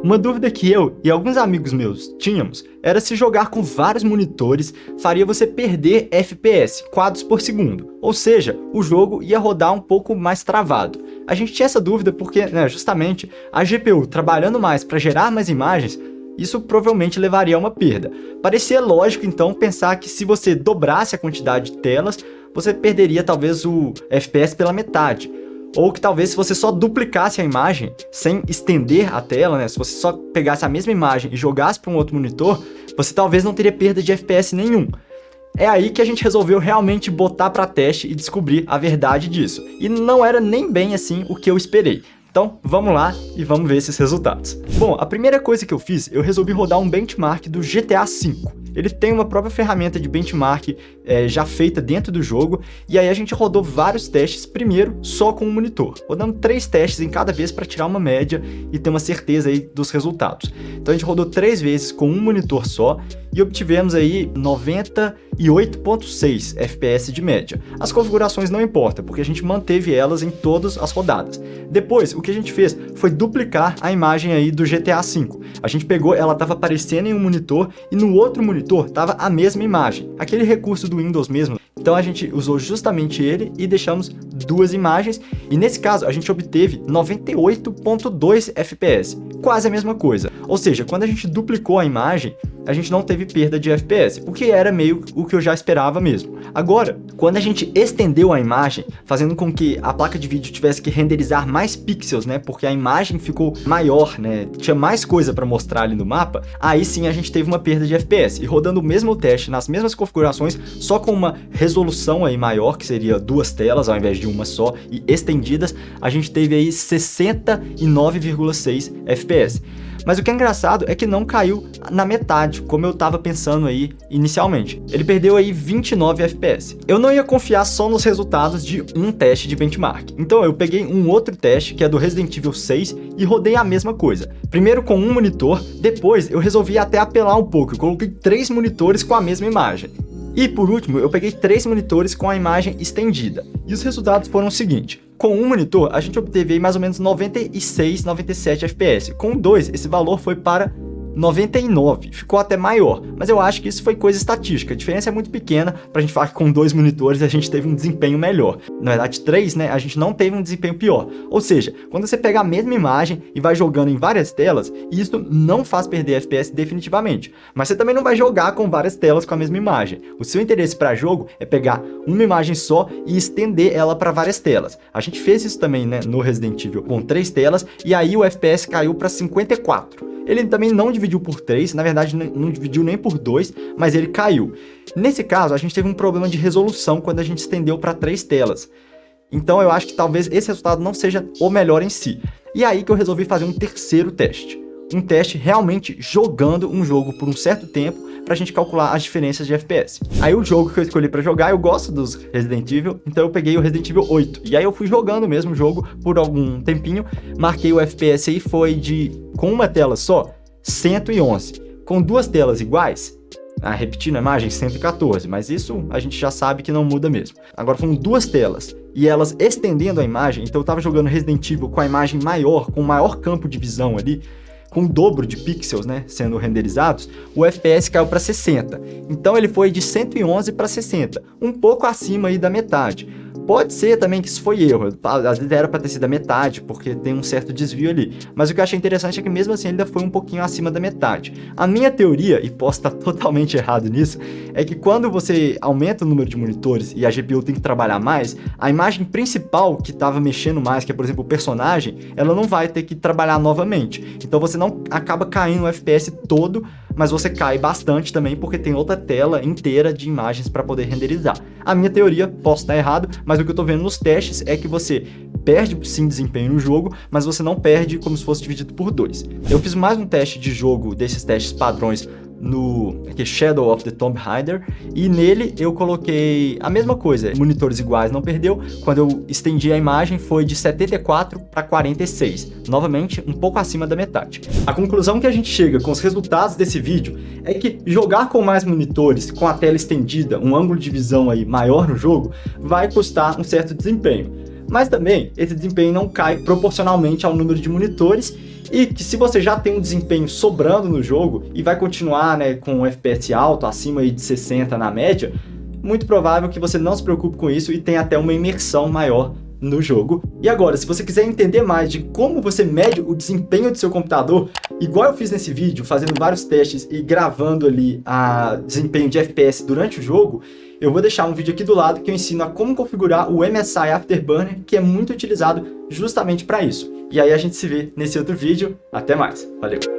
Uma dúvida que eu e alguns amigos meus tínhamos era se jogar com vários monitores faria você perder FPS, quadros por segundo, ou seja, o jogo ia rodar um pouco mais travado. A gente tinha essa dúvida porque, justamente, a GPU trabalhando mais para gerar mais imagens, isso provavelmente levaria a uma perda. Parecia lógico então pensar que se você dobrasse a quantidade de telas, você perderia talvez o FPS pela metade. Ou que talvez se você só duplicasse a imagem, sem estender a tela, se você só pegasse a mesma imagem e jogasse para um outro monitor, você talvez não teria perda de FPS nenhum. É aí que a gente resolveu realmente botar para teste e descobrir a verdade disso. E não era nem bem assim o que eu esperei. Então, vamos lá e vamos ver esses resultados. Bom, a primeira coisa que eu fiz, eu resolvi rodar um benchmark do GTA V. Ele tem uma própria ferramenta de benchmark já feita dentro do jogo, e aí a gente rodou vários testes, primeiro só com um monitor, rodando 3 testes em cada vez para tirar uma média e ter uma certeza aí dos resultados. Então a gente rodou 3 vezes com um monitor só e obtivemos aí 98.6 FPS de média. As configurações não importam, porque a gente manteve elas em todas as rodadas. Depois, o que a gente fez foi duplicar a imagem aí do GTA V. A gente pegou, ela estava aparecendo em um monitor e no outro monitor estava a mesma imagem, aquele recurso do Windows mesmo. Então a gente usou justamente ele e deixamos 2 imagens, e nesse caso a gente obteve 98.2 FPS, quase a mesma coisa. Ou seja, quando a gente duplicou a imagem, a gente não teve perda de FPS, o que era meio o que eu já esperava mesmo. Agora, quando a gente estendeu a imagem, fazendo com que a placa de vídeo tivesse que renderizar mais pixels, porque a imagem ficou maior, tinha mais coisa para mostrar ali no mapa, aí sim a gente teve uma perda de FPS. E rodando o mesmo teste, nas mesmas configurações, só com uma resolução aí maior, que seria 2 telas ao invés de uma só, e estendidas, a gente teve aí 69,6 FPS. Mas o que é engraçado é que não caiu na metade, como eu tava pensando aí inicialmente. Ele perdeu aí 29 FPS. Eu não ia confiar só nos resultados de um teste de benchmark. Então eu peguei um outro teste, que é do Resident Evil 6, e rodei a mesma coisa. Primeiro com um monitor, depois eu resolvi até apelar um pouco. Eu coloquei 3 monitores com a mesma imagem. E por último, eu peguei 3 monitores com a imagem estendida. E os resultados foram o seguinte: com um monitor, a gente obteve aí mais ou menos 96, 97 FPS. Com 2, esse valor foi para 99, ficou até maior, mas eu acho que isso foi coisa estatística, a diferença é muito pequena pra gente falar que com 2 monitores a gente teve um desempenho melhor. Na verdade 3, a gente não teve um desempenho pior. Ou seja, quando você pega a mesma imagem e vai jogando em várias telas, isso não faz perder FPS definitivamente, mas você também não vai jogar com várias telas com a mesma imagem. O seu interesse para jogo é pegar uma imagem só e estender ela para várias telas. A gente fez isso também, no Resident Evil com 3 telas, e aí o FPS caiu para 54. Ele também não dividiu por 3, na verdade não dividiu nem por 2, mas ele caiu. Nesse caso, a gente teve um problema de resolução quando a gente estendeu para 3 telas. Então eu acho que talvez esse resultado não seja o melhor em si. E aí que eu resolvi fazer um terceiro teste. Um teste realmente jogando um jogo por um certo tempo, pra gente calcular as diferenças de FPS. Aí o jogo que eu escolhi pra jogar, eu gosto dos Resident Evil, então eu peguei o Resident Evil 8. E aí eu fui jogando o mesmo jogo por algum tempinho, marquei o FPS aí, foi de, com uma tela só, 111. Com 2 telas iguais, repetindo a imagem, 114, mas isso a gente já sabe que não muda mesmo. Agora foram 2 telas, e elas estendendo a imagem, então eu tava jogando Resident Evil com a imagem maior, com maior campo de visão ali, com o dobro de pixels, sendo renderizados, o FPS caiu para 60. Então ele foi de 111 para 60, um pouco acima aí da metade. Pode ser também que isso foi erro, às vezes era para ter sido a metade, porque tem um certo desvio ali. Mas o que eu achei interessante é que mesmo assim ele ainda foi um pouquinho acima da metade. A minha teoria, e posso estar totalmente errado nisso, é que quando você aumenta o número de monitores e a GPU tem que trabalhar mais, a imagem principal que estava mexendo mais, que é por exemplo o personagem, ela não vai ter que trabalhar novamente. Então você não acaba caindo o FPS todo, mas você cai bastante também porque tem outra tela inteira de imagens para poder renderizar. A minha teoria, posso estar errado, mas o que eu tô vendo nos testes é que você perde sim desempenho no jogo, mas você não perde como se fosse dividido por 2. Eu fiz mais um teste de jogo desses testes padrões no Shadow of the Tomb Raider, e nele eu coloquei a mesma coisa, monitores iguais não perdeu, quando eu estendi a imagem foi de 74 para 46, novamente um pouco acima da metade. A conclusão que a gente chega com os resultados desse vídeo é que jogar com mais monitores, com a tela estendida, um ângulo de visão aí maior no jogo, vai custar um certo desempenho. Mas também esse desempenho não cai proporcionalmente ao número de monitores, E que se você já tem um desempenho sobrando no jogo e vai continuar, né, com um FPS alto, acima aí de 60 na média, muito provável que você não se preocupe com isso e tenha até uma imersão maior no jogo. E agora, se você quiser entender mais de como você mede o desempenho do seu computador, igual eu fiz nesse vídeo, fazendo vários testes e gravando ali a desempenho de FPS durante o jogo, eu vou deixar um vídeo aqui do lado que eu ensino a como configurar o MSI Afterburner, que é muito utilizado justamente para isso. E aí a gente se vê nesse outro vídeo. Até mais. Valeu!